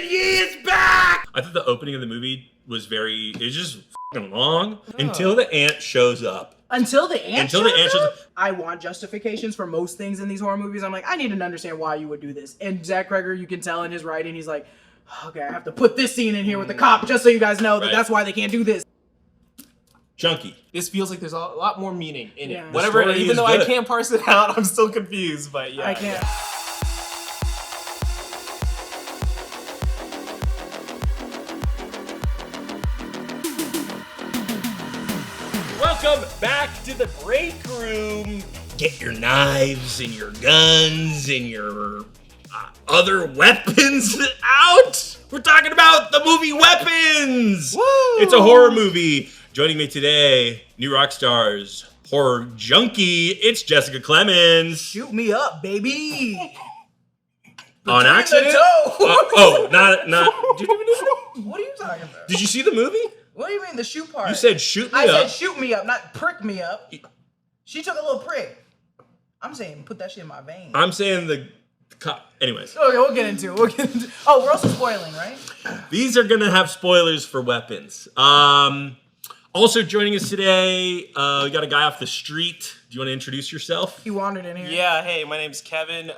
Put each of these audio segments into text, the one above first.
YEE is back! I thought the opening of the movie was just fucking long until the ant shows up. Until the ant shows up? I want justifications for most things in these horror movies. I'm like, I need to understand why you would do this. And Zach Kreger, you can tell in his writing, he's like, okay, I have to put this scene in here with the cop just so you guys know that that's why they can't do this. Junkie. This feels like there's a lot more meaning in it. Whatever, even though I can't parse it out, I'm still confused, but yeah. I can't. Welcome back to the Breakroom. Get your knives and your guns and your other weapons out. We're talking about the movie Weapons. Woo! It's a horror movie. Joining me today, new Rockstars horror junkie. It's Jessica Clemons. Shoot me up, baby. On accident? Not. Did you even do What are you talking about? Did you see the movie? What do you mean, the shoot part? You said shoot me I up. said shoot me up, not prick me up. She took a little prick. I'm saying put that shit in my vein. I'm saying the cop. Anyways. Okay, we'll get into it. Oh, we're also spoiling, right? These are going to have spoilers for Weapons. Also joining us today, we got a guy off the street. Do you want to introduce yourself? He wandered in here. Yeah, hey, my name's Kevin.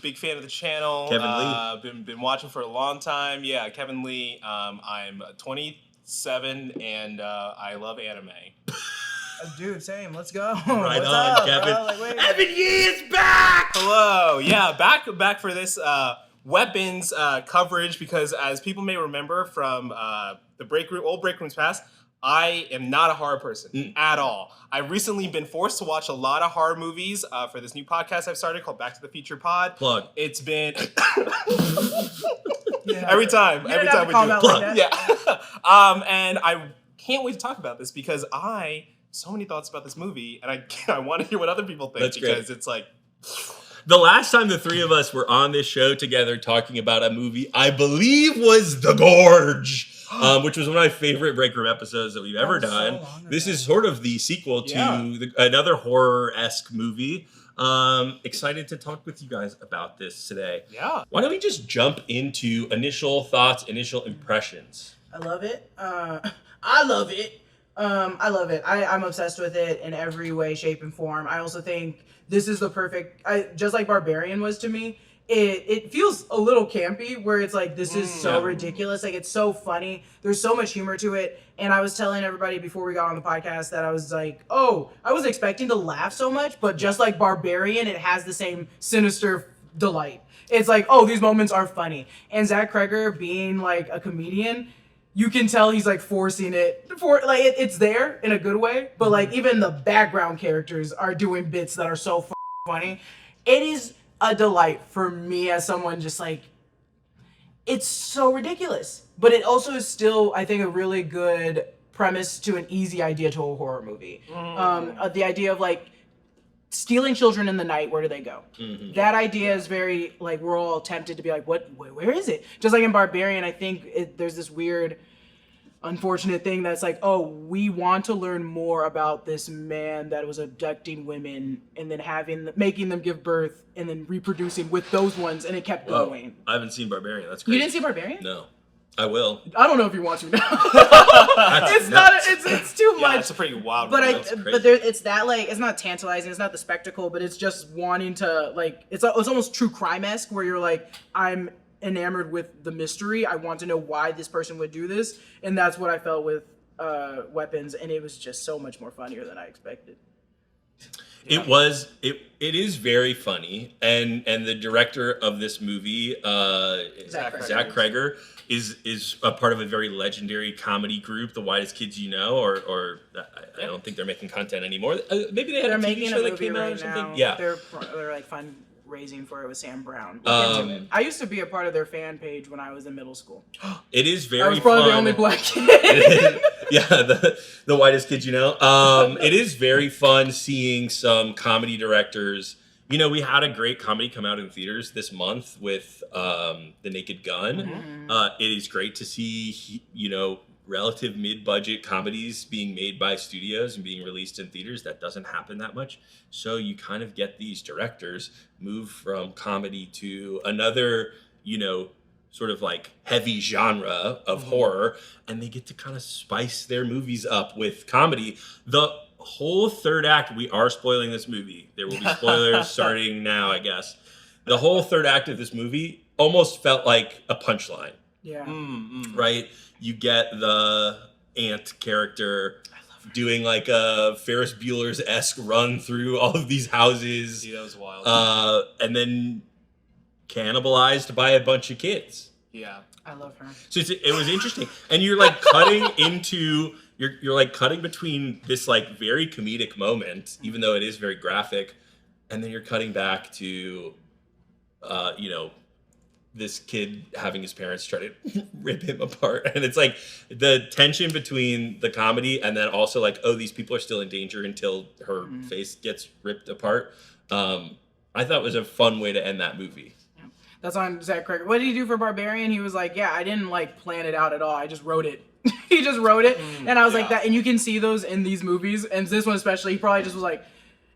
Big fan of the channel. Kevin Lee. Been watching for a long time. Yeah, Kevin Lee. I'm 27 and I love anime. Dude, same. Let's go. Right What's on, up, Kevin. bro? Like, wait. Kevin Yee is back! Hello. Yeah, back for this Weapons coverage because as people may remember from the old Breakrooms past, I am not a horror person at all. I've recently been forced to watch a lot of horror movies for this new podcast I've started called Back to the Future Pod. Plug. It's been Yeah. every time we do it. Like Yeah. And I can't wait to talk about this because so many thoughts about this movie, and I want to hear what other people think. That's because great. It's like The last time the three of us were on this show together talking about a movie, I believe was The Gorge, which was one of my favorite Breakroom episodes that we've ever done. This is sort of the sequel to another horror-esque movie. Excited to talk with you guys about this today. Yeah. Why don't we just jump into initial thoughts, initial impressions? I love it. I love it. I'm obsessed with it in every way, shape, and form. I also think this is the perfect, just like Barbarian was to me, it feels a little campy where it's like, this is so ridiculous. Like, it's so funny. There's so much humor to it. And I was telling everybody before we got on the podcast that I was like, oh, I was expecting to laugh so much, but just like Barbarian, it has the same sinister delight. It's like, oh, these moments are funny. And Zach Kreger being like a comedian, you can tell he's like forcing it it's there in a good way, but like even the background characters are doing bits that are so funny. It is a delight for me as someone just like, it's so ridiculous, but it also is still, I think, a really good premise to an easy idea to a horror movie. The idea of like stealing children in the night, where do they go? That idea is very like, we're all tempted to be like, where is it? Just like in Barbarian, I think there's this weird unfortunate thing that's like, oh, we want to learn more about this man that was abducting women and then making them give birth and then reproducing with those ones, and it kept going. I haven't seen Barbarian. That's crazy. You didn't see Barbarian? No. I will. I don't know if you want to now. It's too much. It's a pretty wild But movie. it's that like, it's not tantalizing, it's not the spectacle, but it's just wanting to like, it's almost true crime-esque where you're like, I'm enamored with the mystery. I want to know why this person would do this, and that's what I felt with Weapons, and it was just so much more funnier than I expected. It is very funny, and the director of this movie, Zach Kreger, is a part of a very legendary comedy group, The Whitest Kids You Know, or I don't think they're making content anymore. Maybe they had a TV show that came out or something. Now. Yeah, they're like fundraising for it with Sam Brown. I used to be a part of their fan page when I was in middle school. It is very. I was probably fun. the only black kid. Yeah, the whitest kids you know. It is very fun seeing some comedy directors. You know, we had a great comedy come out in theaters this month with The Naked Gun. It is great to see, relative mid-budget comedies being made by studios and being released in theaters. That doesn't happen that much. So you kind of get these directors move from comedy to another, sort of like heavy genre of horror, and they get to kind of spice their movies up with comedy. The whole third act, we are spoiling this movie. There will be spoilers starting now, I guess. The whole third act of this movie almost felt like a punchline. Yeah. Right? You get the aunt character doing like a Ferris Bueller's-esque run through all of these houses. Yeah, that was wild. And then cannibalized by a bunch of kids. Yeah. I love her. So it was interesting. And you're like cutting into, you're like cutting between this like very comedic moment, even though it is very graphic. And then you're cutting back to, you know, this kid having his parents try to rip him apart. And it's like the tension between the comedy and then also like, oh, these people are still in danger until her face gets ripped apart. I thought was a fun way to end that movie. That's on Zach Cregger. What did he do for Barbarian? He was like, yeah, I didn't like plan it out at all. I just wrote it. He just wrote it. And I was like that. And you can see those in these movies. And this one especially, he probably just was like,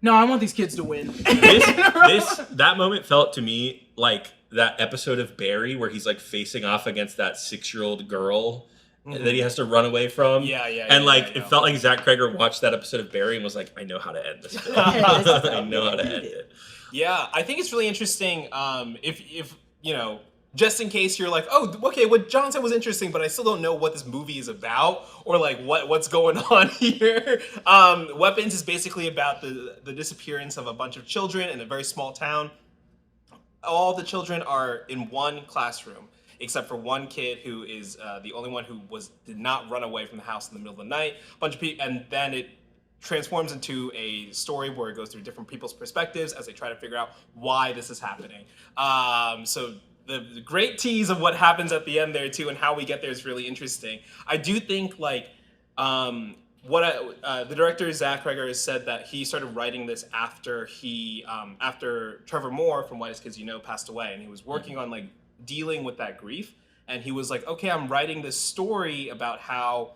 no, I want these kids to win. That moment felt to me like that episode of Barry where he's like facing off against that 6-year-old girl that he has to run away from. And like it felt like Zach Cregger watched that episode of Barry and was like, I know how to end this film. I know how to end it. Yeah, I think it's really interesting. If you know, just in case you're like, oh, okay, what John said was interesting, but I still don't know what this movie is about or like what's going on here. Weapons is basically about the disappearance of a bunch of children in a very small town. All the children are in one classroom, except for one kid who is the only one who did not run away from the house in the middle of the night. A bunch of people, and then it transforms into a story where it goes through different people's perspectives as they try to figure out why this is happening. So the great tease of what happens at the end there too and how we get there is really interesting. I do think like the director Zach Cregger has said that he started writing this after after Trevor Moore from Whitest Kids You Know passed away, and he was working on like dealing with that grief, and he was like, okay, I'm writing this story about how.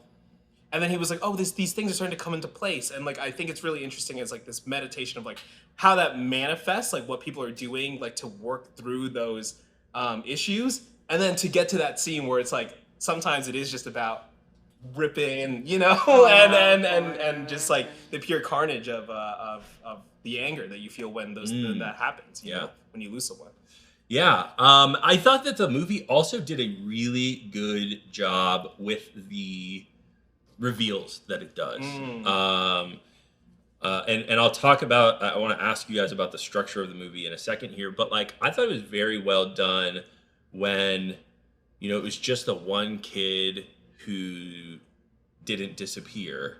And then he was like, oh, these things are starting to come into place. And like, I think it's really interesting as like this meditation of like how that manifests, like what people are doing, like to work through those issues. And then to get to that scene where it's like, sometimes it is just about ripping, you know, and just like the pure carnage of the anger that you feel when that happens, you know, when you lose someone. Yeah. I thought that the movie also did a really good job with the reveals that it does. And I'll talk about, I want to ask you guys about the structure of the movie in a second here, but like I thought it was very well done when, you know, it was just the one kid who didn't disappear.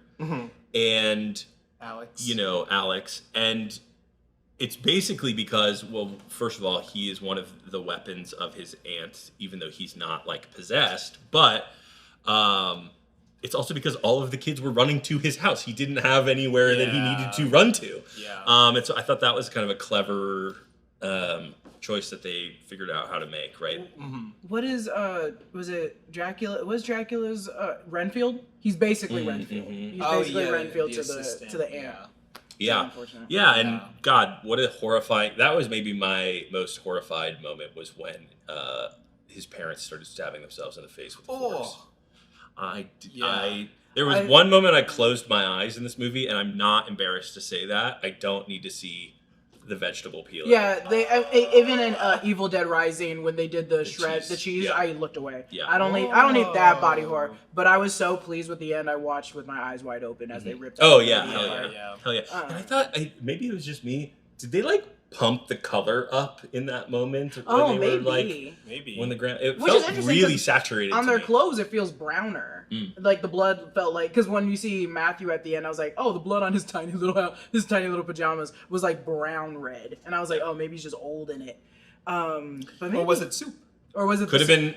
And Alex. You know, Alex. And it's basically because, well, first of all, he is one of the weapons of his aunt, even though he's not like possessed, but it's also because all of the kids were running to his house. He didn't have anywhere that he needed to run to. And so I thought that was kind of a clever choice that they figured out how to make, right? What is was it Dracula? Was Dracula's Renfield? He's basically Renfield. He's basically Renfield to the aunt. And God, what a horrifying, that was maybe my most horrified moment was when his parents started stabbing themselves in the face with forks. There was one moment I closed my eyes in this movie, and I'm not embarrassed to say that. I don't need to see the vegetable peel. Yeah, they even in Evil Dead Rising when they did the cheese, I looked away. I don't need that body horror, but I was so pleased with the end. I watched with my eyes wide open as they ripped. Hell yeah. And I thought maybe it was just me. Did they like pump the color up in that moment? When they were, like, maybe. When the it felt really saturated. On their clothes, it feels browner. Like the blood felt like, because when you see Matthew at the end, I was like, oh, the blood on his tiny little pajamas was like brown red, and I was like, oh, maybe he's just old in it. But maybe, or was it soup? Or was it could have been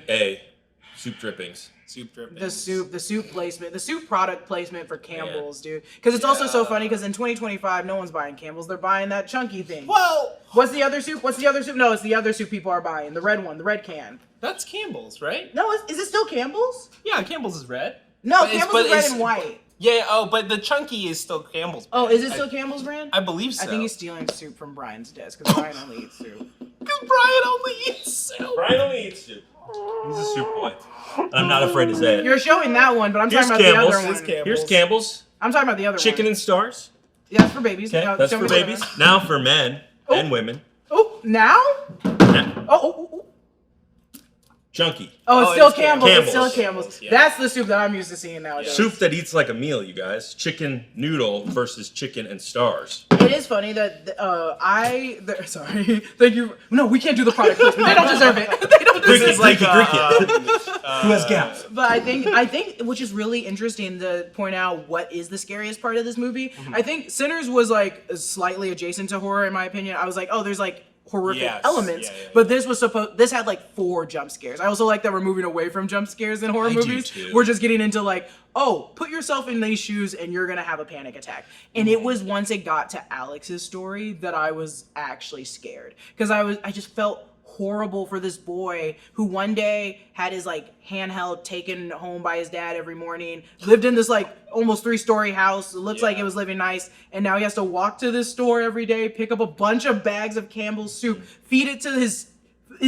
soup drippings. The soup placement, the soup product placement for Campbell's, dude. Because it's also so funny because in 2025, no one's buying Campbell's. They're buying that chunky thing. Well, what's the other soup? No, it's the other soup people are buying. The red one, the red can. That's Campbell's, right? No, is it still Campbell's? Yeah, Campbell's is red. No, Campbell's is red and white. Yeah, but the chunky is still Campbell's brand. Oh, is it still Campbell's brand? I believe so. I think he's stealing soup from Brian's desk because Brian only eats soup. Because Brian only eats soup. Brian only eats soup. He's a soup boy. I'm not afraid to say it. You're showing that one, but I'm Here's talking about Campbell's. the other one. Here's Campbell's. I'm talking about the other Chicken one. and stars. Yeah, that's for babies. Okay, that's show for me the other babies. one. Now for men and women. Oh, now? Oh. Junkie. Oh, it's still it's Campbell's. It's Campbell's. still Campbell's. Yeah. That's the soup that I'm used to seeing nowadays. Soup that eats like a meal, you guys. Chicken noodle versus chicken and stars. It is funny that sorry. Thank you. No, we can't do the product placement. They don't deserve it. They don't Drink deserve it, it. drink it. Who has gas? But I think, which is really interesting to point out what is the scariest part of this movie. I think Sinners was like slightly adjacent to horror in my opinion. I was like, oh, there's like horrific elements, but this had like 4 jump scares. I also like that we're moving away from jump scares in horror movies. Too. We're just getting into like, oh, put yourself in these shoes and you're gonna have a panic attack. And it was once it got to Alex's story that I was actually scared, because I just felt horrible for this boy who one day had his like handheld taken home by his dad every morning, lived in this like almost 3-story house. It looks like it was living nice, and now he has to walk to this store every day, pick up a bunch of bags of Campbell's soup, feed it to his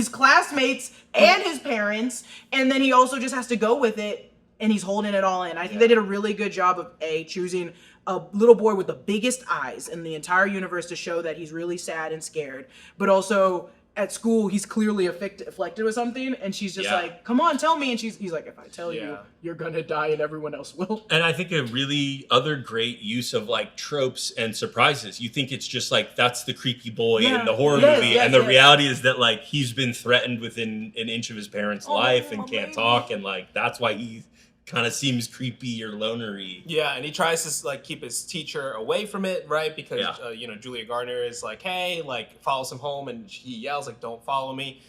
classmates and his parents, and then he also just has to go with it, and he's holding it all in. I think they did a really good job of choosing a little boy with the biggest eyes in the entire universe to show that he's really sad and scared, but also at school he's clearly afflicted with something, and she's just like, come on, tell me, and he's like, if I tell you, you're gonna die and everyone else will. And I think a really other great use of like tropes and surprises. You think it's just like that's the creepy boy in the horror movie, and the reality is that like he's been threatened within an inch of his parents' life and can't talk, and like that's why he kind of seems creepy or lonery. Yeah, and he tries to like keep his teacher away from it, right? Because Julia Garner is like, hey, like follows him home, and he yells like, "Don't follow me."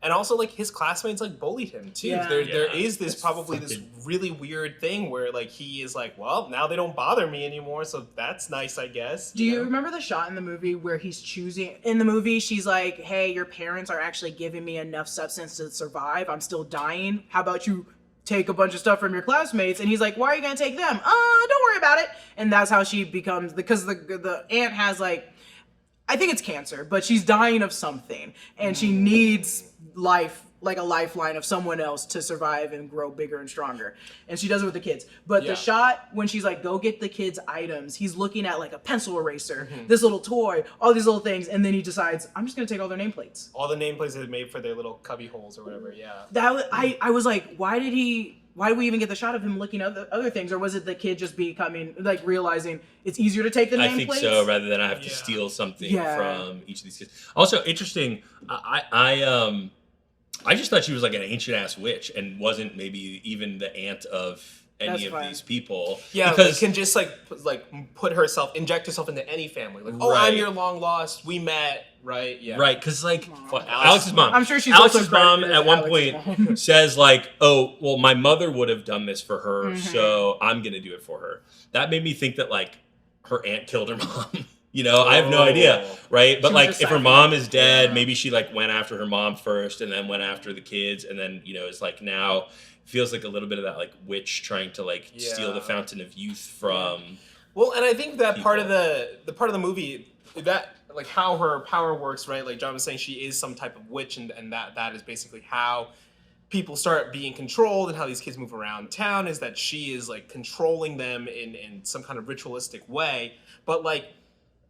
And also like his classmates like bullied him too. There is this this really weird thing where like he is like, well, now they don't bother me anymore, so that's nice, I guess. Do you remember the shot in the movie where he's choosing? In the movie, she's like, hey, your parents are actually giving me enough substance to survive. I'm still dying. How about you take a bunch of stuff from your classmates? And he's like, why are you gonna take them? Don't worry about it. And that's how she becomes, because the aunt has like, I think it's cancer, but she's dying of something, and she needs life, like a lifeline of someone else to survive and grow bigger and stronger. And she does it with the kids. But the shot when she's like, go get the kids' items, he's looking at like a pencil eraser, this little toy, all these little things, and then he decides, I'm just gonna take all their nameplates. All the nameplates that they made for their little cubby holes or whatever, I was like, why did we even get the shot of him looking at other things? Or was it the kid just becoming, like, realizing it's easier to take the nameplates? I think so, rather than I have to steal something from each of these kids. Also, interesting, I just thought she was like an ancient-ass witch and wasn't maybe even the aunt of any of these people. Yeah, because can just like inject herself into any family. Like, oh, I'm your long lost, we met, right? Yeah. Right, because like Alex's mom. I'm sure she's Alex's also mom credited at as one Alex's point mom. says like, oh, well, my mother would have done this for her, so I'm going to do it for her. That made me think that like her aunt killed her mom. You know, I have no idea, right? But like, if her mom is dead, maybe she like went after her mom first and then went after the kids, and then it's like now feels like a little bit of that like witch trying to like steal the fountain of youth from. Well, and I think that part of the movie, that like how her power works, right? Like John was saying, she is some type of witch, and that is basically how people start being controlled and how these kids move around town, is that she is like controlling them in some kind of ritualistic way. But like,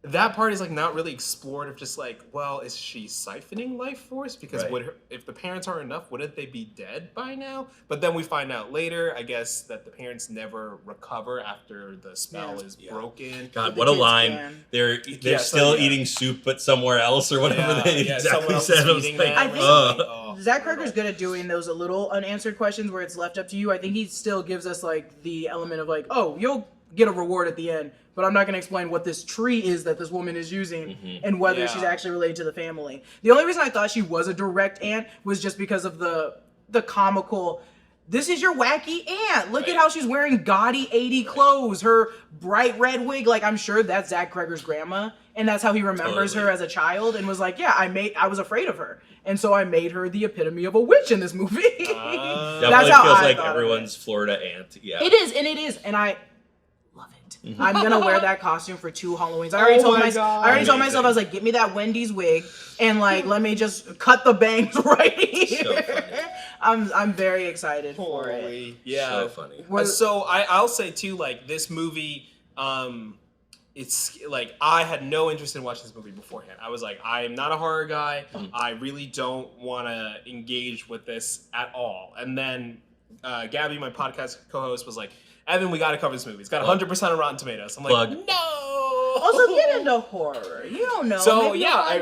that part is like not really explored, of just like, well, is she siphoning life force? Because if the parents aren't enough, wouldn't they be dead by now? But then we find out later, I guess, that the parents never recover after the spell is broken. God, what a line! They're still eating soup, but somewhere else, or whatever they exactly said. I was like, I think Zach Cregger's good at doing those little unanswered questions where it's left up to you. I think he still gives us like the element of like, oh, you'll get a reward at the end, but I'm not going to explain what this tree is that this woman is using and whether she's actually related to the family. The only reason I thought she was a direct aunt was just because of the comical, this is your wacky aunt. Look at how she's wearing gaudy 80 clothes, her bright red wig. Like, I'm sure that's Zach Cregger's grandma, and that's how he remembers her as a child, and was like, yeah, I was afraid of her. And so I made her the epitome of a witch in this movie. Definitely feels like everyone's Florida aunt. Yeah. It is. And I love it. I'm gonna wear that costume for 2 Halloweens. I already told myself, I was like, get me that Wendy's wig and like let me just cut the bangs right here. So funny. I'm very excited for it. Holy, yeah. So funny. So I'll say too, like this movie, it's like I had no interest in watching this movie beforehand. I was like, I am not a horror guy. I really don't want to engage with this at all. And then Gabby, my podcast co-host, was like, Evan, we got to cover this movie. It's got 100% on Rotten Tomatoes. I'm like, no. Also, get into horror. You don't know. So maybe yeah, I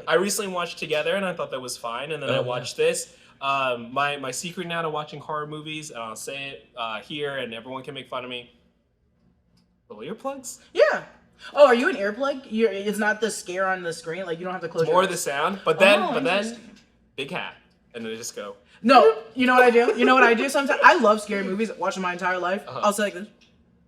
I recently watched Together, and I thought that was fine. And then I watched this. My secret now to watching horror movies, and I'll say it here, and everyone can make fun of me. Little earplugs. Yeah. Oh, are you an earplug? It's not the scare on the screen. Like you don't have to close. More your of eyes. the sound, but then Interesting. big hat, and then I just go. No, you know what I do? You know what I do sometimes? I love scary movies. Watching my entire life, I'll say like this.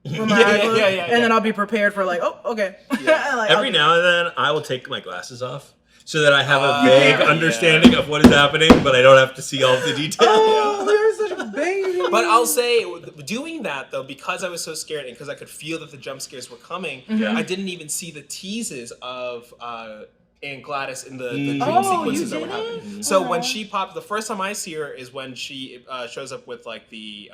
With my eye closed, and then I'll be prepared for like, oh, okay. Yeah. Like, Every now and then, I will take my glasses off so that I have a vague understanding of what is happening, but I don't have to see all of the details. Oh, you're such a baby. But I'll say, doing that though, because I was so scared and because I could feel that the jump scares were coming, I didn't even see the teases of Aunt Gladys in the dream sequences that were happening. So when she popped, the first time I see her is when she shows up with like the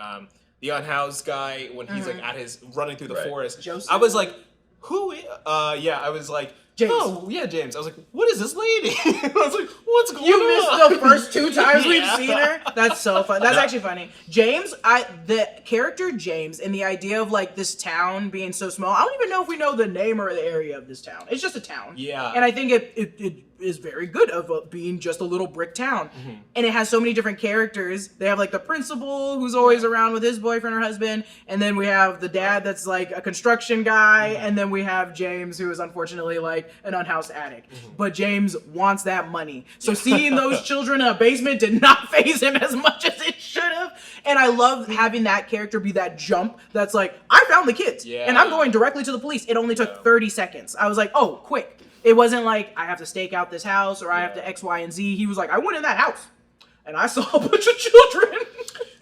unhoused guy when he's like at his running through the forest. Joseph? I was like, who? I was like, James. Oh yeah, James. I was like, what is this lady? I was like, what's going on? You missed the first 2 times we've Yeah. seen her. That's so fun. That's actually funny. James, the character James and the idea of like this town being so small. I don't even know if we know the name or the area of this town. It's just a town. Yeah. And I think it is very good of being just a little brick town. And it has so many different characters. They have like the principal who's always around with his boyfriend or husband. And then we have the dad that's like a construction guy. And then we have James who is unfortunately like an unhoused addict. But James wants that money. So seeing those children in a basement did not faze him as much as it should have. And I love having that character be that jump that's like, I found the kids. And I'm going directly to the police. It only took 30 seconds. I was like, oh, quick. It wasn't like, I have to stake out this house or I have to X, Y, and Z. He was like, I went in that house and I saw a bunch of children.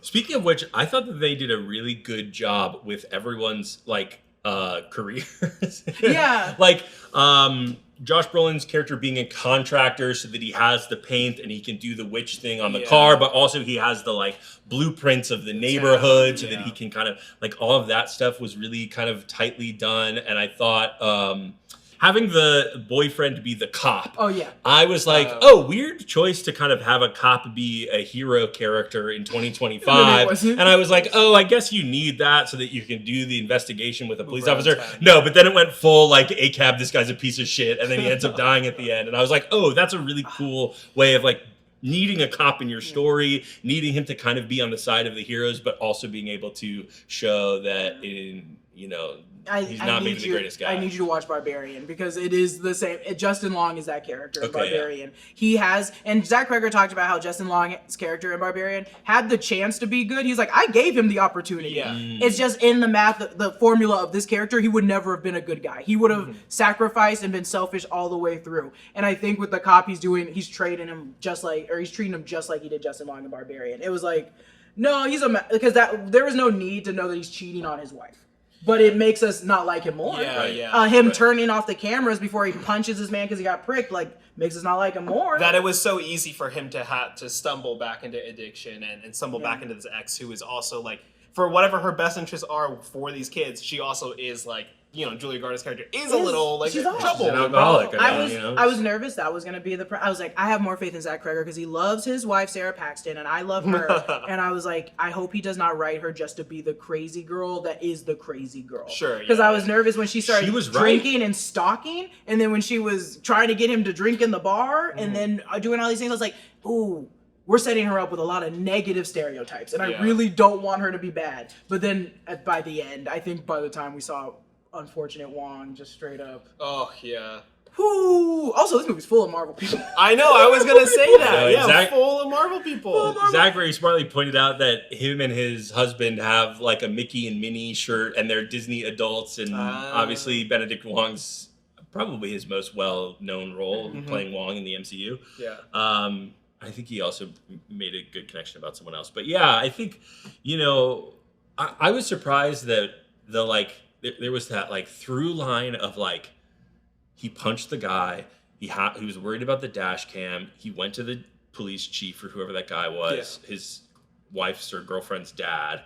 Speaking of which, I thought that they did a really good job with everyone's like careers. Yeah. Like Josh Brolin's character being a contractor so that he has the paint and he can do the witch thing on the car, but also he has the like blueprints of the neighborhood so that he can kind of like all of that stuff was really kind of tightly done. And I thought having the boyfriend be the cop. Oh, yeah. I was like, weird choice to kind of have a cop be a hero character in 2025. And I was like, oh, I guess you need that so that you can do the investigation with a police officer. No, but then it went full like ACAB, this guy's a piece of shit. And then he ends up dying at the end. And I was like, oh, that's a really cool way of like needing a cop in your story, needing him to kind of be on the side of the heroes, but also being able to show that he's not maybe the greatest guy. I need you to watch Barbarian because it is the same. Justin Long is that character in Okay, Barbarian. He has, and Zach Cregger talked about how Justin Long's character in Barbarian had the chance to be good. He's like, I gave him the opportunity. Yeah. It's just in the math, the formula of this character, he would never have been a good guy. He would have sacrificed and been selfish all the way through. And I think with the cop he's treating him just like he did Justin Long in Barbarian. It was like, no, because there was no need to know that he's cheating on his wife. But it makes us not like him more. Him turning off the cameras before he punches his man because he got pricked, like, makes us not like him more. That it was so easy for him to have to stumble back into addiction and stumble back into this ex who is also like, for whatever her best interests are for these kids, she also is like, Julia Garner's character is a little like she's trouble. She's an alcoholic. I was nervous that was going to be I was like, I have more faith in Zach Cregger because he loves his wife, Sarah Paxton, and I love her. And I was like, I hope he does not write her just to be the crazy girl that is the crazy girl. Sure. Because I was nervous when she started drinking right. and stalking, and then when she was trying to get him to drink in the bar, and then doing all these things, I was like, ooh. We're setting her up with a lot of negative stereotypes, and I really don't want her to be bad. But then by the end, I think by the time we saw Unfortunate Wong, just straight up. Oh, yeah. Whoo! Also, this movie's full of Marvel people. I know, I was going to say that. Yeah, full of Marvel people. Zach very smartly pointed out that him and his husband have like a Mickey and Minnie shirt, and they're Disney adults, and obviously Benedict Wong's probably his most well-known role, playing Wong in the MCU. Yeah. I think he also made a good connection about someone else. But yeah, I think, I was surprised that there was that like through line of like, he punched the guy, he was worried about the dash cam, he went to the police chief or whoever that guy was, his wife's or girlfriend's dad,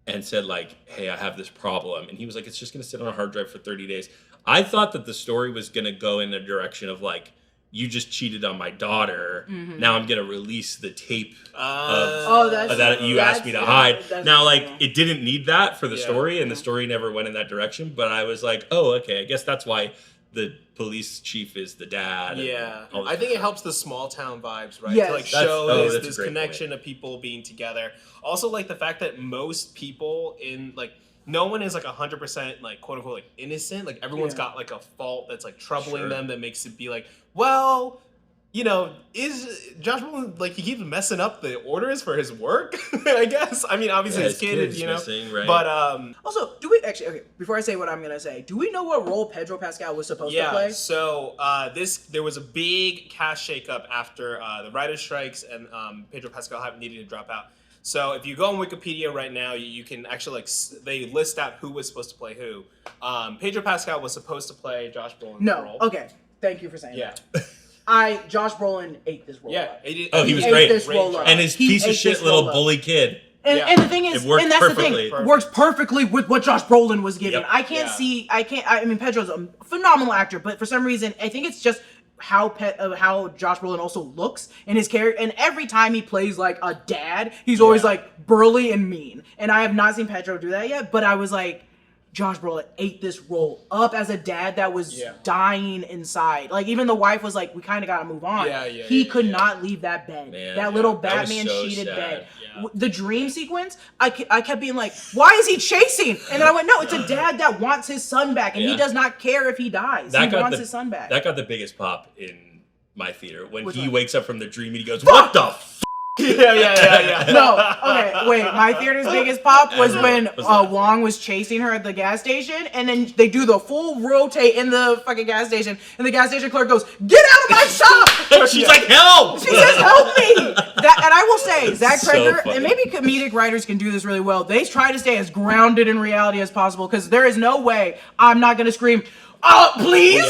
and said like, hey, I have this problem. And he was like, it's just going to sit on a hard drive for 30 days. I thought that the story was going to go in the direction of like, you just cheated on my daughter. Now I'm going to release the tape that you asked me to hide. Now, like, it didn't need that for the story, and the story never went in that direction. But I was like, oh, okay, I guess that's why the police chief is the dad. Yeah, I think it helps the small town vibes, right? Yes. To like show this great connection point. of people being together. Also, like the fact that most people in like no one is like 100% like quote unquote like innocent. Like everyone's got like a fault that's like troubling them that makes it be like, well, you know, is Josh Brolin like he keeps messing up the orders for his work? I guess. I mean, obviously his kid is, you know, missing, right? but Also, do we actually? Okay, before I say what I'm gonna say, do we know what role Pedro Pascal was supposed to play? So there was a big cast shakeup after the writer's strikes and Pedro Pascal needed to drop out. So if you go on Wikipedia right now, you can actually like they list out who was supposed to play who. Pedro Pascal was supposed to play Josh Brolin's role. Okay. Thank you for saying that. Josh Brolin ate this role up. He was ate great. This role up. And his He piece of ate shit this little role up. bully kid. And the thing is, It worked and that's perfectly. the thing, works perfectly with what Josh Brolin was given. Yep. I mean, Pedro's a phenomenal actor, but for some reason, I think it's just how Josh Brolin also looks in his character. And every time he plays like a dad, he's always like burly and mean. And I have not seen Pedro do that yet, but I was like, Josh Brolin ate this role up as a dad that was dying inside. Like, even the wife was like, we kind of got to move on. He could not leave that bed. That little Batman sheeted bed. The dream sequence, I kept being like, why is he chasing? And then I went, no, it's a dad that wants his son back, and he does not care if he dies. He wants his son back. That got the biggest pop in my theater. When he wakes up from the dream and he goes, what the f***? No, okay, wait. My theater's biggest pop was when Wong was chasing her at the gas station, and then they do the full rotate in the fucking gas station, and the gas station clerk goes, "Get out of my shop!" She's like, help! She says, "Help me!" And I will say, Zach So Cregger, funny. and maybe comedic writers can do this really well. They try to stay as grounded in reality as possible, because there is no way I'm not gonna scream, "Oh, please!"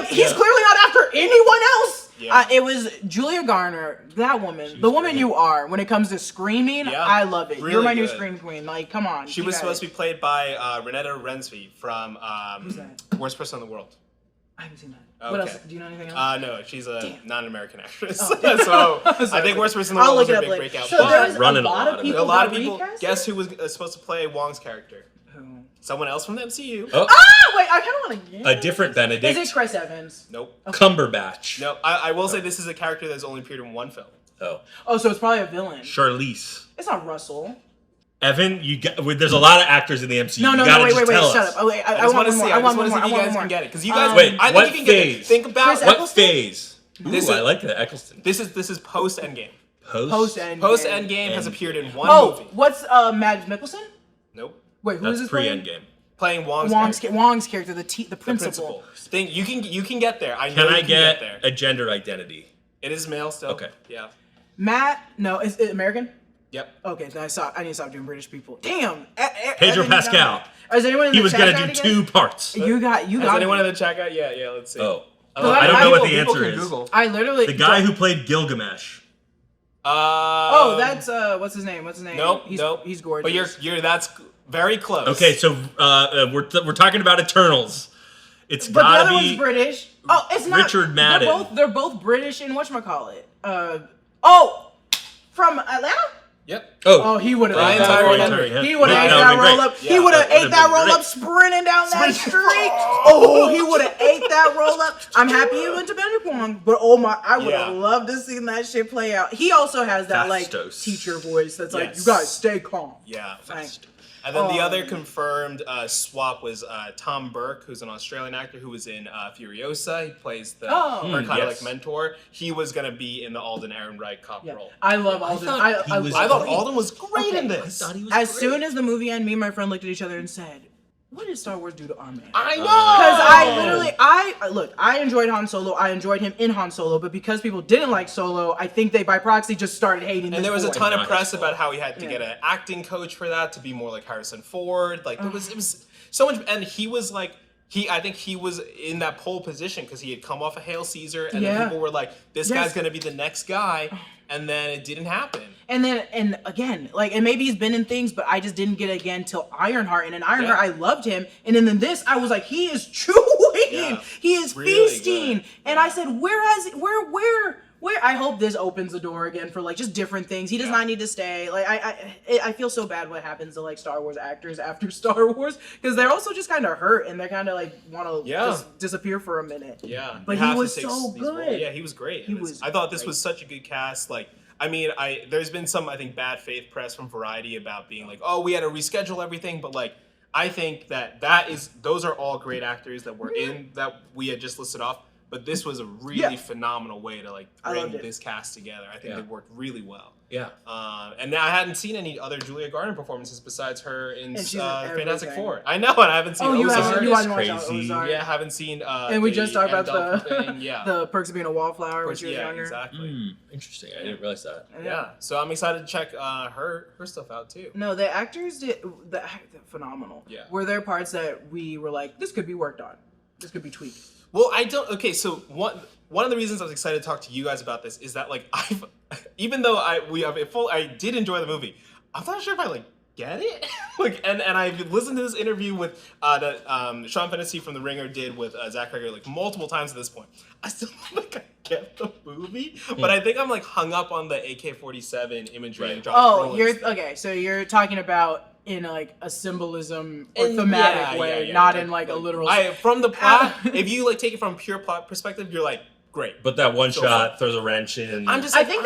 He's clearly not after anyone else. It was Julia Garner, that woman, the woman you are. When it comes to screaming, I love it. Really You're my new good. scream queen. Like, come on. She was supposed to be played by Renetta Rensby from Who's that? Worst Person in the World. I haven't seen that. Okay. What else? Do you know anything else? No, she's a non-American actress. Damn. So I think Worst Person in the I'll World look was it her up big later. breakout. So But there was Running a lot of people. a lot of got people. recast? Guess who was supposed to play Wong's character? Who? Someone else from the MCU. Wait, I kind of want to get A different Benedict. Is it Chris Evans? Nope. Cumberbatch. No, I will say this is a character that's only appeared in one film. Oh, so it's probably a villain. Charlize. It's not Russell. Evan, there's a lot of actors in the MCU. No, wait, shut up. Oh, wait, I just want to see. I just want to see if you guys can get it because you guys. I think you can get it. Think about what phase? This I like that Eccleston. This is post Endgame. Post Endgame. Post Endgame has appeared in one movie. Oh, what's Mads Mikkelsen? Nope. Wait, who is this? Pre-Endgame. Playing Wong's character, the principal. Think you can get there. I know Can I you can get there. a gender identity? It is male still. Okay. Yeah. Matt? No, is it American? Yep. Okay, then I need to stop doing British people. Damn. Pedro Pascal. Is anyone in He the was chat gonna got do it two again? parts. You got. Is anyone in the chat got? Yeah. Let's see. Oh. I I don't know what the People answer can is. Google. I literally. The guy who played Gilgamesh. That's what's his name? Nope. He's gorgeous. But you're that's very close. Okay, so we're talking about Eternals. It's But the gotta other be one's British. Oh, it's not. Richard Madden. They're both British and whatchamacallit. From Atlanta? Yep. Oh, he would have ate that roll up. He would have ate that roll up. He would have ate that roll up sprinting down that street. Oh, he would have ate that roll up. I'm happy he went to Benedict Wong, but oh my, I would have loved to see that shit play out. He also has that like teacher voice that's like, you guys stay calm. Yeah. Like, and then the other confirmed swap was Tom Burke, who's an Australian actor who was in Furiosa. He plays her kind of like mentor. He was gonna be in the Alden Ehrenreich cop role. I love Alden. I thought Alden was great in this. As soon as the movie ended, me and my friend looked at each other and said, what did Star Wars do to our man? I know! Because I enjoyed Han Solo. I enjoyed him in Han Solo, but because people didn't like Solo, I think they by proxy just started hating And there was a ton of press about how he had to Yeah. get an acting coach for that to be more like Harrison Ford. Like it was so much, and he was like. I think he was in that pole position because he had come off of Hail Caesar, and then people were like, "This guy's gonna be the next guy." and then it didn't happen. And again, like, and maybe he's been in things, but I just didn't get it again till Ironheart. And in Ironheart, I loved him. And then in this, I was like, he is chewing. Yeah. He is really feasting. Good. And I said, where? I hope this opens the door again for like just different things. He does not need to stay. Like I feel so bad what happens to like Star Wars actors after Star Wars, because they're also just kind of hurt and they're kind of like want to just disappear for a minute. Yeah, but he was so good. Yeah, he was great. I thought this was such a good cast. Like, I mean, there's been some, I think, bad faith press from Variety about being like, oh, we had to reschedule everything, but like, I think those are all great actors that were in that we had just listed off. But this was a really phenomenal way to like bring this cast together. I think they worked really well. Yeah. And now I hadn't seen any other Julia Garner performances besides her in Fantastic Four. I know, and I haven't seen Ozark. You haven't watched Ozark. Yeah, I haven't seen. And we just talked about the Perks of Being a Wallflower when she was younger. Exactly. Interesting. I didn't realize that. Yeah. So I'm excited to check her stuff out too. No, the actors did phenomenal. Yeah. Were there parts that we were like, this could be worked on, this could be tweaked? Well, I don't. Okay, so one of the reasons I was excited to talk to you guys about this is that like even though I did enjoy the movie, I'm not sure if I like get it. Like, and I've listened to this interview with that Sean Fennessy from The Ringer did with Zach Cregger like multiple times at this point. I still don't think I get the movie, but I think I'm like hung up on the AK-47 imagery and Josh Brolin. So you're talking about in like a symbolism or thematic way, not in like a literal. From the plot, if you like take it from a pure plot perspective, you're like, great. But that one shot throws a wrench in. I'm just. I think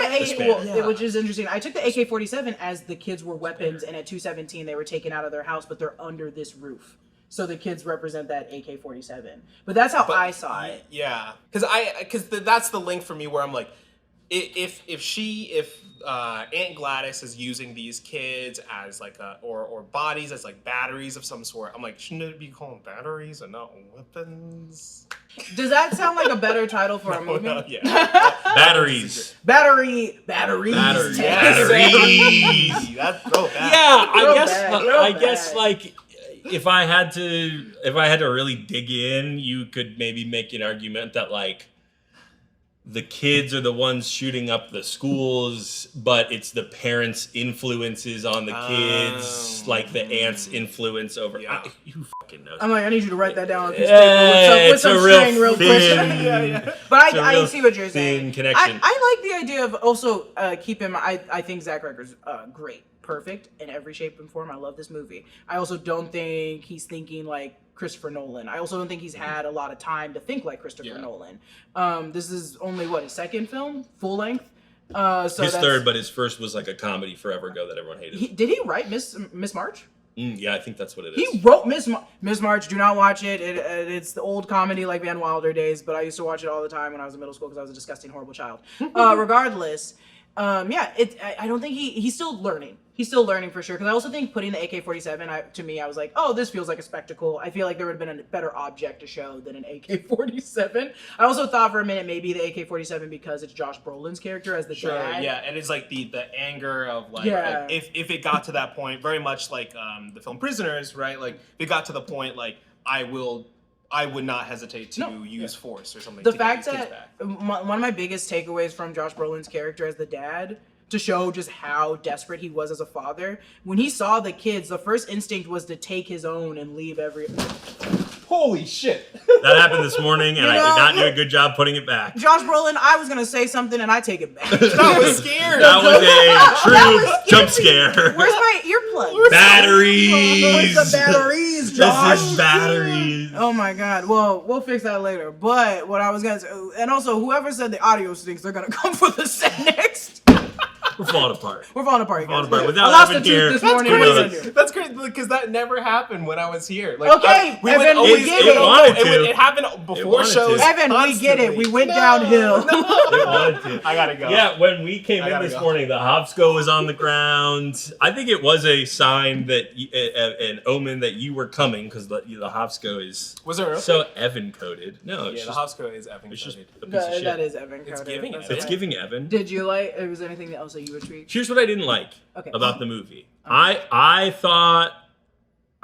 which is interesting. I took the AK-47 as the kids were weapons, and at 217 they were taken out of their house, but they're under this roof. So the kids represent that AK-47. But that's how I saw it. Yeah, because that's the link for me where I'm like, if Aunt Gladys is using these kids as like or bodies as like batteries of some sort, I'm like, shouldn't it be called batteries and not weapons? Does that sound like a better title for a movie? No, yeah. Batteries. Batteries. Batteries. That's so bad. Yeah, I guess like if I had to really dig in, you could maybe make an argument that like the kids are the ones shooting up the schools, but it's the parents' influences on the kids, like the aunt's influence over. Yeah. You fucking know. I'm like, I need you to write that down on a piece of paper with some string real quick. But I see what you're saying. Connection. I like the idea of also keep in mind. I think Zach Cregger's great, perfect in every shape and form. I love this movie. I also don't think he's thinking like Christopher Nolan. I also don't think he's had a lot of time to think like Christopher Nolan. This is only his second film, full length. His third, but his first was like a comedy forever ago that everyone hated. Did he write Miss March? Yeah, I think that's what it is. He wrote Miss March. Do not watch it. It's the old comedy like Van Wilder days, but I used to watch it all the time when I was in middle school because I was a disgusting, horrible child. Regardless, I don't think he's still learning. He's still learning for sure. Because I also think putting the AK-47, to me, I was like, oh, this feels like a spectacle. I feel like there would have been a better object to show than an AK-47. I also thought for a minute maybe the AK-47 because it's Josh Brolin's character as the dad. Yeah, and it's like the anger of like if it got to that point, very much like the film Prisoners, right? Like if it got to the point like I would not hesitate to use force or something. The fact that one of my biggest takeaways from Josh Brolin's character as the dad, to show just how desperate he was as a father, when he saw the kids, the first instinct was to take his own and leave Holy shit. That happened this morning, and I did not do a good job putting it back. Josh Brolin, I was going to say something, and I take it back. I was scared. That was a true jump scare. Where's my earplug? Batteries. Where's the batteries, Josh? This is batteries. Oh, my God. Well, we'll fix that later. But what I was going to say, and also, whoever said the audio stinks, they're going to come for the set next. We're falling apart. Without Evan here. That's crazy because that never happened when I was here. Like, okay, Evan, we get it. It happened before shows. Evan, we get it. We went downhill. I gotta go. Yeah, when we came in this morning, the Hopsco was on the ground. I think it was a sign that an omen that you were coming because the Hopsco is so Evan coded. No, the Hopsco is Evan coded. It's just a piece of shit. That is Evan coded. It's giving Evan. Did you like? Was there anything else that you were intrigued? Here's what I didn't like about the movie. I thought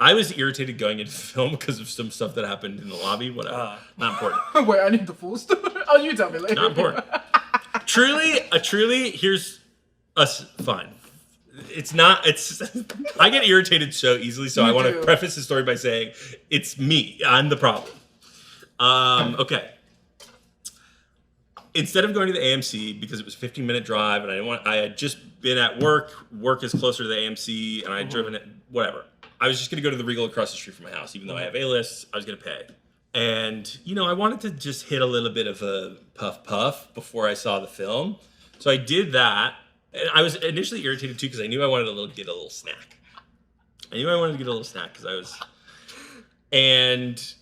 I was irritated going into the film because of some stuff that happened in the lobby. Whatever, not important. Wait, I need the full story. Oh, you tell me later. Not important. truly, here's us. Fine. It's not. It's. I get irritated so easily, so I want to preface the story by saying it's me. I'm the problem. Okay. Instead of going to the AMC because it was a 15-minute drive and I had just been at work. Work is closer to the AMC, and I had driven it. Whatever. I was just going to go to the Regal across the street from my house, even though I have A-lists. I was going to pay. And, I wanted to just hit a little bit of a puff before I saw the film. So I did that. And I was initially irritated, too, because I knew I wanted to get a little snack. And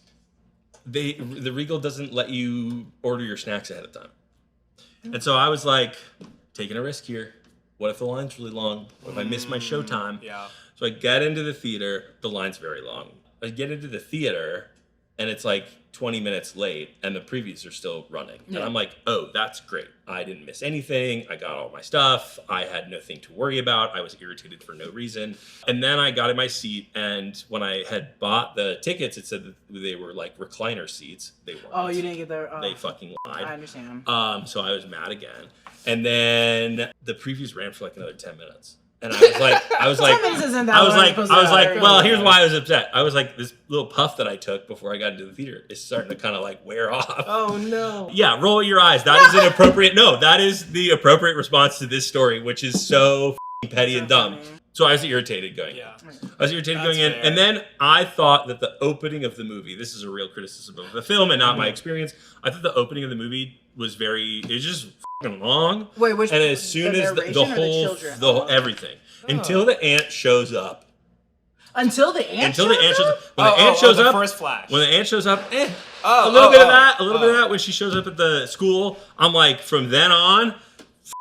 the Regal doesn't let you order your snacks ahead of time. And so I was like, taking a risk here. What if the line's really long? What if I miss my show time? Yeah. So I get into the theater. The line's very long. I get into the theater, and it's like 20 minutes late, and the previews are still running. Yeah. And I'm like, oh, that's great. I didn't miss anything. I got all my stuff. I had nothing to worry about. I was irritated for no reason. And then I got in my seat, and when I had bought the tickets, it said that they were like recliner seats. They weren't. Oh, you didn't get there? They fucking lied. I understand. So I was mad again. And then the previews ran for like another 10 minutes. And I was like, 10 minutes isn't that well, here's why I was upset. I was like, this little puff that I took before I got into the theater is starting to kind of like wear off. Oh no. Yeah, roll your eyes. That is inappropriate. No, that is the appropriate response to this story, which is so petty and dumb. Funny. So I was irritated going in. And then I thought that the opening of the movie, this is a real criticism of the film and not my experience. I thought the opening of the movie was just fucking long. Wait, which? And as soon as the whole everything, until the ant shows up. Until the ant shows up? When the ant shows up, first flash. When the ant shows up, a little bit of that when she shows up at the school. I'm like, from then on,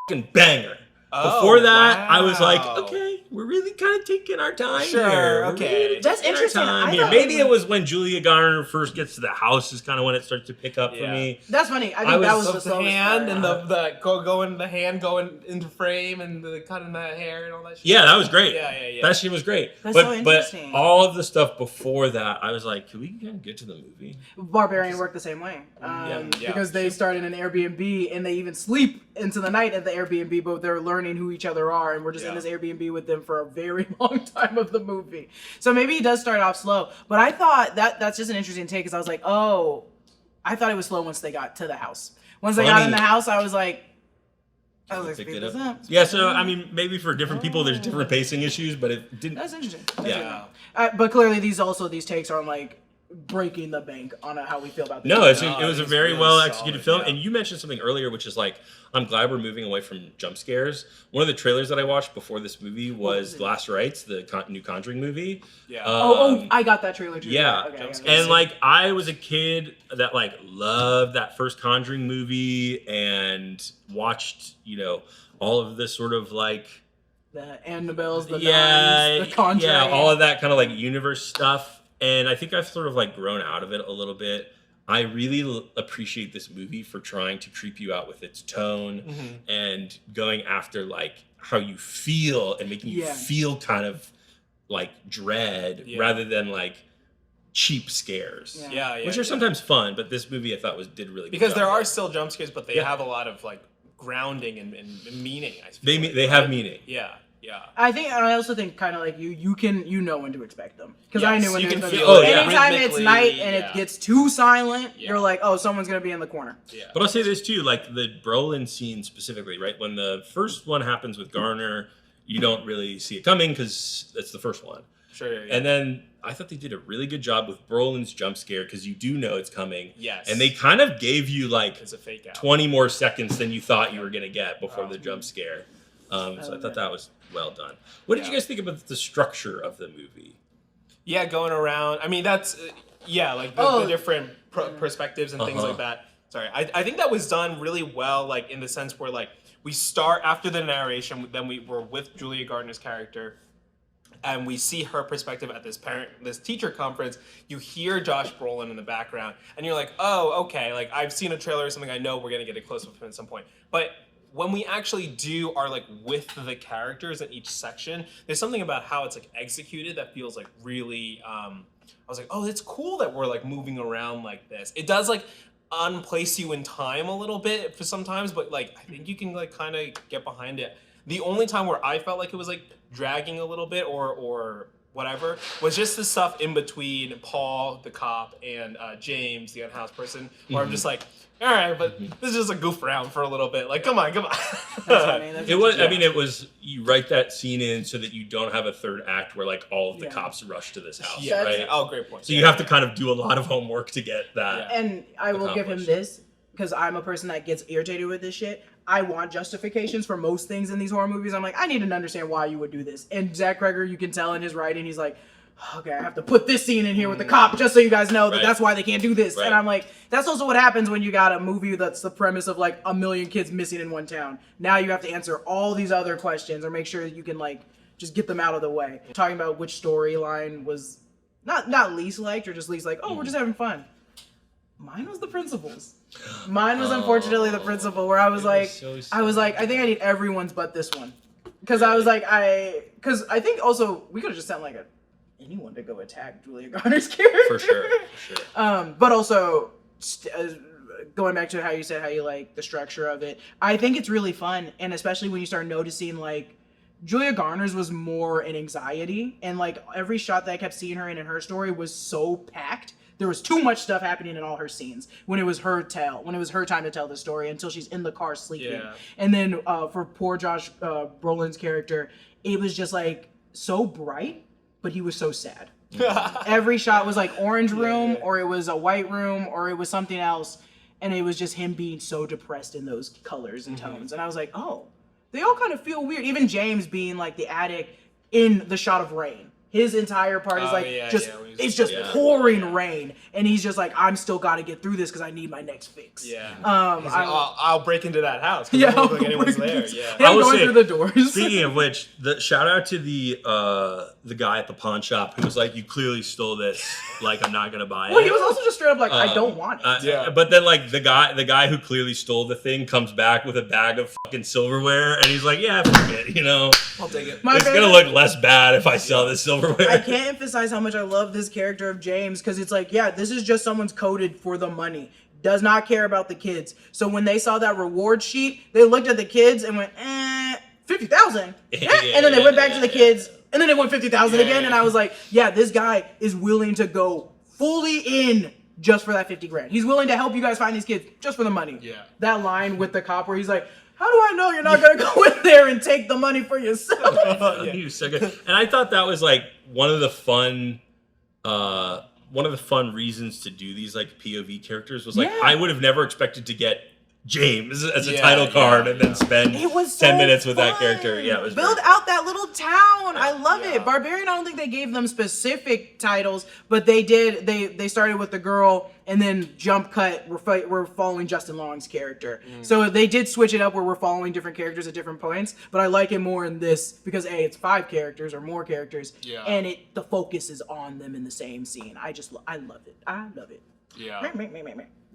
fucking banger. Before that, I was like, okay, we're really kind of taking our time here. Okay. That's interesting. Maybe it was when Julia Garner first gets to the house is kind of when it starts to pick up for me. That's funny. I think that was the slowest hand part. and the hand going into frame and the cutting that hair and all that shit. Yeah, that was great. Yeah. That shit was great. That's so interesting. But all of the stuff before that, I was like, can we kind of get to the movie? Barbarian worked the same way. Because they start in an Airbnb and they even sleep into the night at the Airbnb, but they're learning who each other are, and we're just in this Airbnb with them for a very long time of the movie. So maybe he does start off slow, but I thought that's just an interesting take, because I was like, oh, I thought it was slow once they got to the house. Once they got in the house, I was like, speed this up. Yeah, so I mean, maybe for different people, there's different pacing issues, but it didn't. That's interesting. But clearly these takes are like breaking the bank on how we feel about this. No, it was a very really well executed film. Yeah. And you mentioned something earlier, which is like, I'm glad we're moving away from jump scares. One of the trailers that I watched before this movie was Last Rites, the new Conjuring movie. Yeah. I got that trailer too. Yeah. Okay, and like, I was a kid that like loved that first Conjuring movie and watched, all of this sort of like the Annabelles, the nuns, the Conjuring. Yeah, all of that kind of like universe stuff. And I think I've sort of like grown out of it a little bit. I really appreciate this movie for trying to creep you out with its tone and going after like how you feel and making you feel kind of like dread rather than like cheap scares. Which are sometimes fun, but this movie I thought did really good. Because there are still jump scares, but they have a lot of like grounding and meaning. I feel they have meaning. Yeah. I also think kind of like you know when to expect them, because I knew when you they can were feel going to be. Anytime it's night and it gets too silent, you're like, oh, someone's gonna be in the corner. Yeah. But I'll say this too, like the Brolin scene specifically, right? When the first one happens with Garner, you don't really see it coming because that's the first one. Sure. And then I thought they did a really good job with Brolin's jump scare, because you do know it's coming. Yes. And they kind of gave you like it's a fake out. 20 more seconds than you thought you were gonna get before the jump scare. So I thought that was well done. What did you guys think about the structure of the movie? Yeah, going around. I mean, that's like the different perspectives and things like that. Sorry, I think that was done really well. Like in the sense where like we start after the narration, then we were with Julia Gardner's character, and we see her perspective at this teacher conference. You hear Josh Brolin in the background, and you're like, oh, okay. Like I've seen a trailer or something. I know we're gonna get a close up with him at some point, but when we actually are like with the characters in each section, there's something about how it's like executed that feels like really, I was like, oh, it's cool that we're like moving around like this. It does like, unplace you in time a little bit for sometimes, but like I think you can like kind of get behind it. The only time where I felt like it was like dragging a little bit or whatever was just the stuff in between Paul, the cop, and James, the unhoused person, where I'm just like, all right, but this is just a goof around for a little bit. Like, come on. That's funny. It was. I mean, it was. You write that scene in so that you don't have a third act where like all of the cops rush to this house. Yeah. Right. Oh, great point. So you have to kind of do a lot of homework to get that. And I will give him this, because I'm a person that gets irritated with this shit. I want justifications for most things in these horror movies. I'm like, I need to understand why you would do this. And Zach Kreger, you can tell in his writing, he's like, okay, I have to put this scene in here with the cop just so you guys know that that's why they can't do this. And I'm like, that's also what happens when you got a movie that's the premise of like 1 million kids missing in one town. Now you have to answer all these other questions or make sure that you can like just get them out of the way. Talking about which storyline was not least liked or just least like, oh, we're just having fun. Mine was the principals. Mine was unfortunately the principal, where I was like, I think I need everyone's but this one, because I was like, because I think also we could have just sent like anyone to go attack Julia Garner's character For sure. but also going back to how you said how you like the structure of it, I think it's really fun, and especially when you start noticing like Julia Garner's was more an anxiety, and like every shot that I kept seeing her in her story was so packed. There was too much stuff happening in all her scenes when it was her time to tell the story until she's in the car sleeping. Yeah. And then for poor Josh Brolin's character, it was just like so bright, but he was so sad. Every shot was like orange room, or it was a white room, or it was something else. And it was just him being so depressed in those colors and tones. And I was like, oh, they all kind of feel weird. Even James being like the addict in the shot of rain. His entire part is like it's just pouring rain, and he's just like, I'm still got to get through this because I need my next fix. Yeah. Like, I'll break into that house. Yeah. I don't look like anyone's there. Yeah. I was going through the doors. Speaking of which, the shout out to the guy at the pawn shop who was like, "You clearly stole this. Like, I'm not gonna buy it." Well, he was also just straight up like, "I don't want it." Yeah. But then like the guy who clearly stole the thing comes back with a bag of fucking silverware, and he's like, "Yeah, fuck it, you know, I'll take it. It's gonna look less bad if I sell this silverware." I can't emphasize how much I love this character of James, because it's like, yeah, this is just someone's coded for the money. Does not care about the kids. So when they saw that reward sheet, they looked at the kids and went, 50,000. And then they went back to the kids, and then they went 50,000 again. And I was like, yeah, this guy is willing to go fully in just for that 50 grand. He's willing to help you guys find these kids just for the money. Yeah. That line with the cop where he's like, how do I know you're not going to go in there and take the money for yourself? He was so good. And I thought that was like one of the fun reasons to do these like POV characters was like, I would have never expected to get James as a title card and then spend 10 minutes with that character. Yeah, it was build out that little town. I love it. Barbarian, I don't think they gave them specific titles, but they did. They started with the girl, and then jump cut. We're following Justin Long's character. So they did switch it up where we're following different characters at different points. But I like it more in this because it's 5 characters or more characters, and the focus is on them in the same scene. I love it. I love it. Yeah.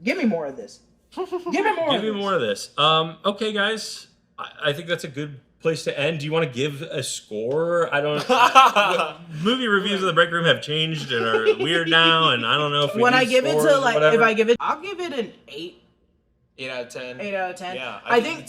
Give me more of this. Give me more of this. Okay, guys. I think that's a good place to end. Do you want to give a score? I don't. Movie reviews of the Breakroom have changed and are weird now, and I don't know if we I give it to I'll give it an 8. 8 out of 10. 8 out of 10. Yeah. I think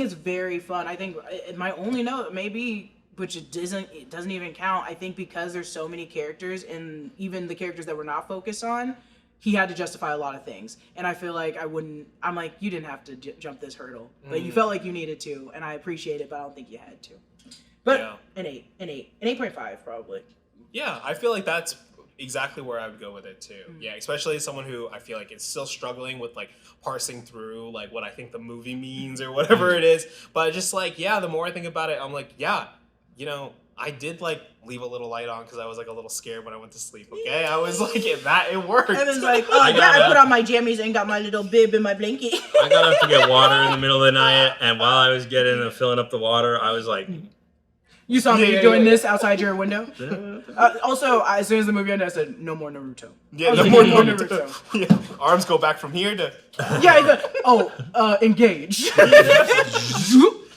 it's very fun. I think my only note maybe, which it doesn't even count. I think because there's so many characters, and even the characters that we're not focused on, he had to justify a lot of things. And I feel like I'm like, you didn't have to jump this hurdle, but you felt like you needed to, and I appreciate it, but I don't think you had to. But an 8.5 probably. Yeah, I feel like that's exactly where I would go with it too. Yeah, especially as someone who I feel like is still struggling with like parsing through like what I think the movie means or whatever it is. But just like, the more I think about it, I'm like, I did like leave a little light on because I was like a little scared when I went to sleep. Okay, I was like, it worked. Evan's like, I put on my jammies and got my little bib in my blanket. I got up to get water in the middle of the night, and while I was filling up the water, I was like, you saw me doing this outside your window. Also, as soon as the movie ended, I said, no more Naruto. Yeah, no more Naruto. Arms go back from here to. Engage.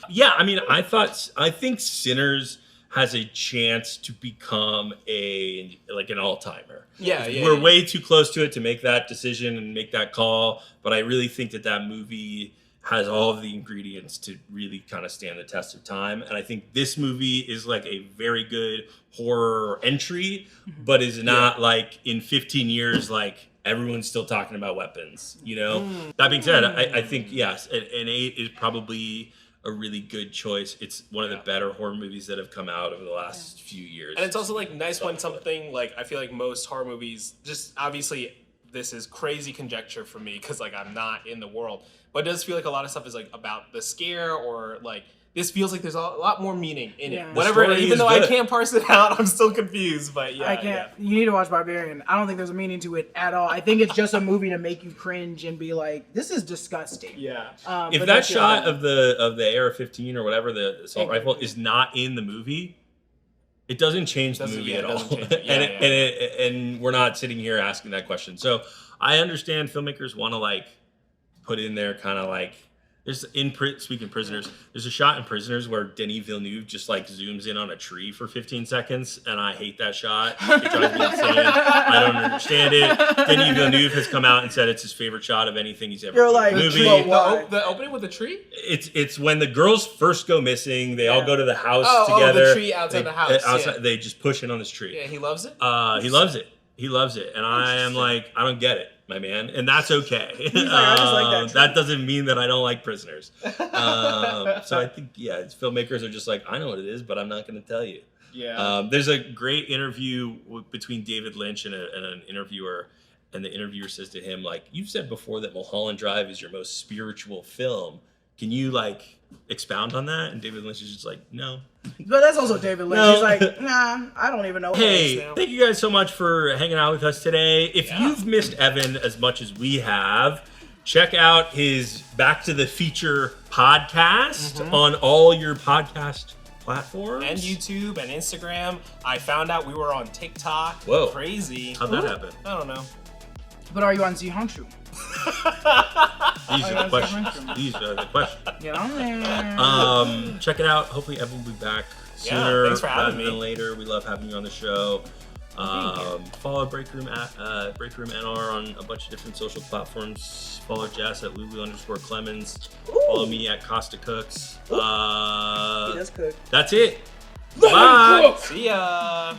Yeah, I mean, I think Sinners has a chance to become an all-timer. Yeah. We're way too close to it to make that decision and make that call, but I really think that movie has all of the ingredients to really kind of stand the test of time. And I think this movie is like a very good horror entry, but is not like in 15 years, like everyone's still talking about weapons, you know? That being said, I think, yes, an 8 is probably a really good choice. It's one of the better horror movies that have come out over the last few years. And it's also like nice when something like, I feel like most horror movies, just obviously this is crazy conjecture for me because like I'm not in the world, but it does feel like a lot of stuff is like about the scare, or like this feels like there's a lot more meaning in it. Whatever, even though I can't parse it out, I'm still confused. But yeah, I can't. You need to watch Barbarian. I don't think there's a meaning to it at all. I think it's just a movie to make you cringe and be like, "This is disgusting." Yeah. If that shot of the AR-15 or whatever, the assault rifle, is not in the movie, it doesn't change the movie at all. And we're not sitting here asking that question. So I understand filmmakers want to like put in there kind of like, speaking of Prisoners, there's a shot in Prisoners where Denis Villeneuve just like zooms in on a tree for 15 seconds, and I hate that shot. It drives me insane. I don't understand it. Denis Villeneuve has come out and said it's his favorite shot of anything he's ever You're seen like, in a movie. The opening with the tree? It's when the girls first go missing. They all go to the house Oh, together. the tree outside the house. They just push in on this tree. Yeah, he loves it? He loves it. He loves it. And I am like, I don't get it, my man. And that's okay. He's like, I just like that that doesn't mean that I don't like Prisoners. So I think, filmmakers are just like, I know what it is, but I'm not going to tell you. Yeah. There's a great interview between David Lynch and an interviewer. And the interviewer says to him, like, you've said before that Mulholland Drive is your most spiritual film. Can you, like, expound on that? And David Lynch is just like, no. But that's also David Lynch. No. He's like, nah, I don't even know. Hey, thank you guys so much for hanging out with us today. If you've missed Evan as much as we have, check out his Back to the Feature podcast on all your podcast platforms. And YouTube and Instagram. I found out we were on TikTok. Whoa. Crazy. How'd that happen? I don't know. But are you on Zihanshu? These are the questions. These are the questions. Get on there. Check it out. Hopefully Evan will be back sooner thanks for having rather than me. later. We love having you on the show. Follow Breakroom at Breakroom NR on a bunch of different social platforms. Follow Jess at Lulu_Clemons. Follow me at Costa Cooks. He does cook. That's it. Bye. See ya.